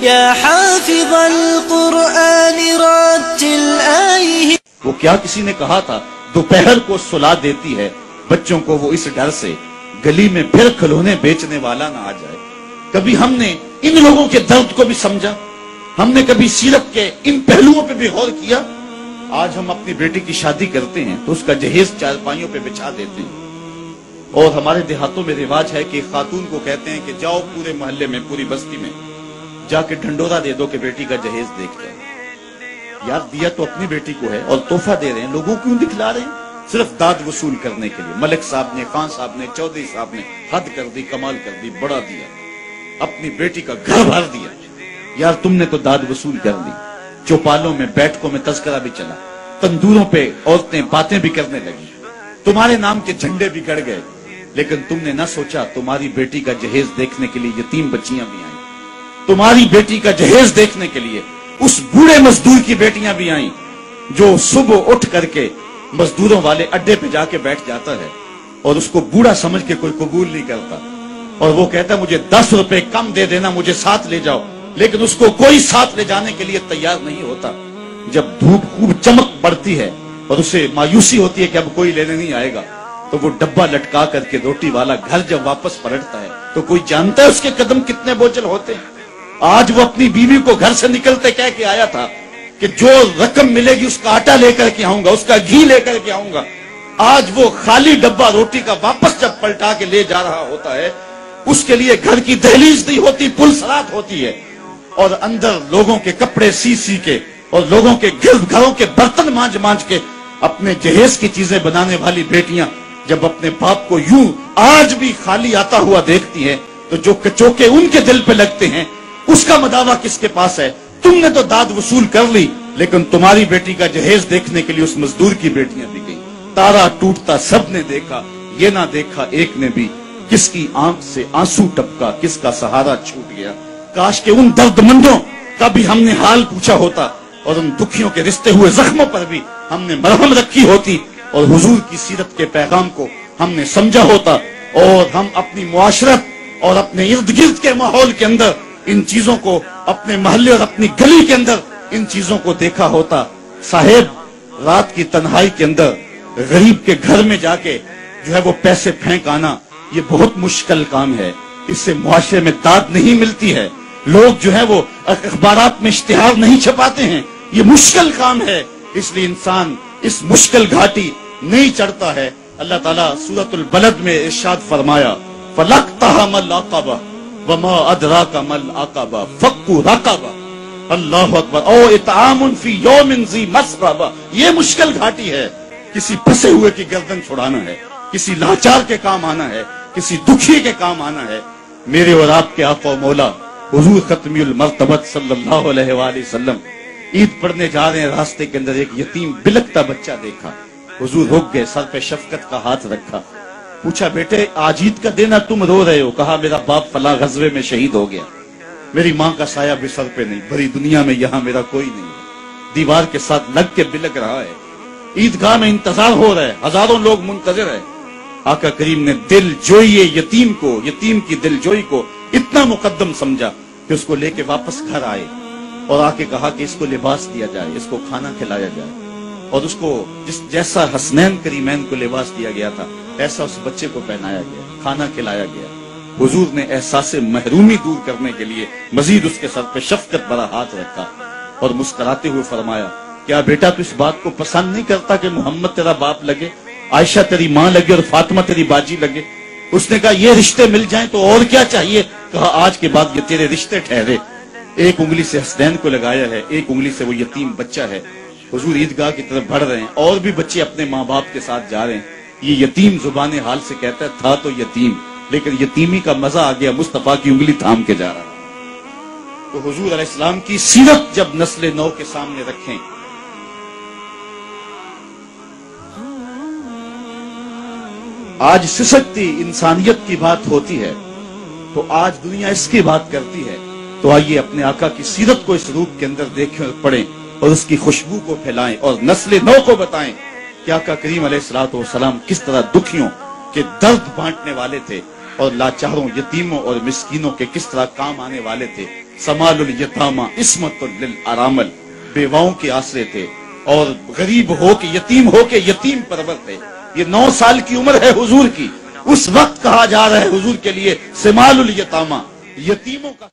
یا حافظ القرآن رتل آیہ. وہ کیا کسی نے کہا تھا دوپہر کو سلا دیتی ہے بچوں کو وہ اس ڈر سے گلی میں پھر کھلونے بیچنے والا نہ آ جائے. کبھی ہم نے ان لوگوں کے درد کو بھی سمجھا؟ ہم نے کبھی سیرت کے ان پہلوؤں پہ بھی غور کیا؟ آج ہم اپنی بیٹی کی شادی کرتے ہیں تو اس کا جہیز چارپائیوں پہ بچھا دیتے ہیں، اور ہمارے دیہاتوں میں رواج ہے کہ خاتون کو کہتے ہیں کہ جاؤ پورے محلے میں پوری بستی میں جا کے ڈھنڈورا دے دو کہ بیٹی کا جہیز دیکھ جائے. یار دیا تو اپنی بیٹی کو ہے اور تحفہ دے رہے ہیں، لوگوں کیوں دکھلا رہے ہیں؟ صرف داد وصول کرنے کے لیے. ملک صاحب نے، خان صاحب نے، چودھری صاحب نے حد کر دی، کمال کر دی، بڑا دیا، اپنی بیٹی کا گھر بھر دیا. یار تم نے تو داد وصول کر دی. چوپالوں میں، بیٹھکوں میں تذکرہ بھی چلا، تندوروں پہ عورتیں باتیں بھی کرنے لگی، تمہارے نام کے جھنڈے بھی گڑ گئے، لیکن تم نے نہ سوچا تمہاری بیٹی کا جہیز دیکھنے کے لیے یتیم بچیاں بھی آئیں. تمہاری بیٹی کا جہیز دیکھنے کے لیے اس بوڑھے مزدور کی بیٹیاں بھی آئیں جو صبح اٹھ کر کے مزدوروں والے اڈے پہ جا کے بیٹھ جاتا ہے اور اس کو بوڑھا سمجھ کے کوئی قبول نہیں کرتا، اور وہ کہتا ہے مجھے 10 روپے کم دے دینا، مجھے ساتھ لے جاؤ، لیکن اس کو کوئی ساتھ لے جانے کے لیے تیار نہیں ہوتا. جب دھوپ خوب چمک پڑتی ہے اور اسے مایوسی ہوتی ہے کہ اب کوئی لینے نہیں آئے گا، تو وہ ڈبہ لٹکا کر کے روٹی والا گھر جب واپس پلٹتا ہے تو کوئی جانتا ہے اس کے قدم کتنے بوجھل ہوتے ہیں. آج وہ اپنی بیوی کو گھر سے نکلتے کہہ کے آیا تھا کہ جو رقم ملے گی اس کا آٹا لے کر کے آؤں گا، اس کا گھی لے کر کے آؤں گا. آج وہ خالی ڈبہ روٹی کا واپس جب پلٹا کے لے جا رہا ہوتا ہے، اس کے لیے گھر کی دہلیز نہیں ہوتی، پل سرات ہوتی ہے، اور اندر لوگوں کے کپڑے سی سی کے اور لوگوں کے گھروں کے برتن مانج مانج کے اپنے جہیز کی چیزیں بنانے والی بیٹیاں جب اپنے باپ کو یوں آج بھی خالی آتا ہوا دیکھتی ہیں تو جو کچوکے ان کے دل پہ لگتے ہیں اس کا مداوع کس کے پاس ہے؟ تم نے تو داد وصول کر لی، لیکن تمہاری بیٹی کا جہیز دیکھنے کے لیے اس مزدور کی بیٹیاں بھی گئی. تارا ٹوٹتا سب نے دیکھا، یہ نہ دیکھا ایک نے بھی، کس کی آنکھ سے آنسو ٹپکا، کس کا سہارا چھوٹ گیا. کاش کہ ان درد مندوں کا بھی ہم نے حال پوچھا ہوتا اور ان دکھیوں کے رشتے ہوئے زخموں پر بھی ہم نے مرہم رکھی ہوتی اور حضور کی سیرت کے پیغام کو ہم نے سمجھا ہوتا، اور ہم اپنی معاشرت اور اپنے ارد گرد کے ماحول کے اندر ان چیزوں کو، اپنے محلے اور اپنی گلی کے اندر ان چیزوں کو دیکھا ہوتا. صاحب رات کی تنہائی کے اندر غریب کے گھر میں جا کے جو ہے وہ پیسے پھینک آنا یہ بہت مشکل کام ہے. اس سے معاشرے میں داد نہیں ملتی ہے. لوگ جو ہے وہ اخبارات میں اشتہار نہیں چھپاتے ہیں. یہ مشکل کام ہے، اس لیے انسان اس مشکل گھاٹی نہیں چڑھتا ہے. اللہ تعالیٰ سورۃ البلد میں ارشاد فرمایا فَلَقْتَحَمَ الْعَقَبَةَ وَمَا أَدْرَاكَ مَا الْعَقَبَةُ فَكُّ رَقَبَةٍ. اللہ اکبر. او اطعام فی یوم ذی مسغبہ. یہ مشکل گھاٹی ہے. کسی پھنسے ہوئے کی گردن چھڑانا ہے، کسی لاچار کے کام آنا ہے، کسی دکھی کے کام آنا ہے. میرے اور آپ کے آقا و مولا حضور ختمی المرتبت صلی اللہ علیہ وآلہ وسلم عید پڑھنے جا رہے ہیں، راستے کے اندر ایک یتیم بلکتا بچہ دیکھا. حضور رک گئے، سر پہ شفقت کا ہاتھ رکھا، پوچھا بیٹے آج عید کا دن ہے تم رو رہے ہو؟ کہا میرا باپ فلاں غزوے میں شہید ہو گیا، میری ماں کا سایہ بھی سر پہ نہیں، بھری دنیا میں یہاں میرا کوئی نہیں ہے. دیوار کے ساتھ لگ کے بلک رہا ہے. عیدگاہ میں انتظار ہو رہا ہے، ہزاروں لوگ منتظر ہیں. آقا کریم نے دل جوئی یتیم کو، یتیم کی دل جوئی کو اتنا مقدم سمجھا کہ اس کو لے کے واپس گھر آئے اور آ کے کہا کہ اس کو لباس دیا جائے، اس کو کھانا کھلایا جائے، اور اس کو جیسا حسنین کریمین کو لباس دیا گیا تھا ایسا اس بچے کو پہنایا گیا، کھانا کھلایا گیا. حضور نے احساس محرومی دور کرنے کے لیے مزید اس کے سر پہ شفقت بھرا ہاتھ رکھا اور مسکراتے ہوئے فرمایا کیا بیٹا تو اس بات کو پسند نہیں کرتا کہ محمد تیرا باپ لگے، عائشہ تیری ماں لگے اور فاطمہ تیری باجی لگے؟ اس نے کہا یہ رشتے مل جائیں تو اور کیا چاہیے. کہا آج کے بعد یہ تیرے رشتے ٹھہرے. ایک انگلی سے حسنین کو لگایا ہے، ایک انگلی سے وہ یتیم بچہ ہے. حضور عیدگاہ کی طرف بڑھ رہے ہیں، اور بھی بچے اپنے ماں باپ کے ساتھ جا رہے ہیں. یہ یتیم زبان حال سے کہتا ہے تھا تو یتیم، لیکن یتیمی کا مزہ آ گیا، مصطفیٰ کی انگلی تھام کے جا رہا. تو حضور علیہ السلام کی سیرت جب نسل نو کے سامنے رکھیں، آج سسکتی انسانیت کی بات ہوتی ہے تو آج دنیا اس کی بات کرتی ہے. تو آئیے اپنے آقا کی سیرت کو اس روپ کے اندر دیکھیں اور پڑھیں اور اس کی خوشبو کو پھیلائیں اور نسل نو کو بتائیں کہ آقا کریم علیہ الصلوۃ والسلام کس طرح دکھیوں کے درد بانٹنے والے تھے اور لاچاروں، یتیموں اور مسکینوں کے کس طرح کام آنے والے تھے. سمال الیتامہ عصمت للارامل، بیواؤں کے آسرے تھے اور غریب ہو کے یتیم یتیم پرور تھے۔ یہ 9 سال کی عمر ہے حضور کی، اس وقت کہا جا رہا ہے حضور کے لیے سمال الیتامہ، یتیموں کا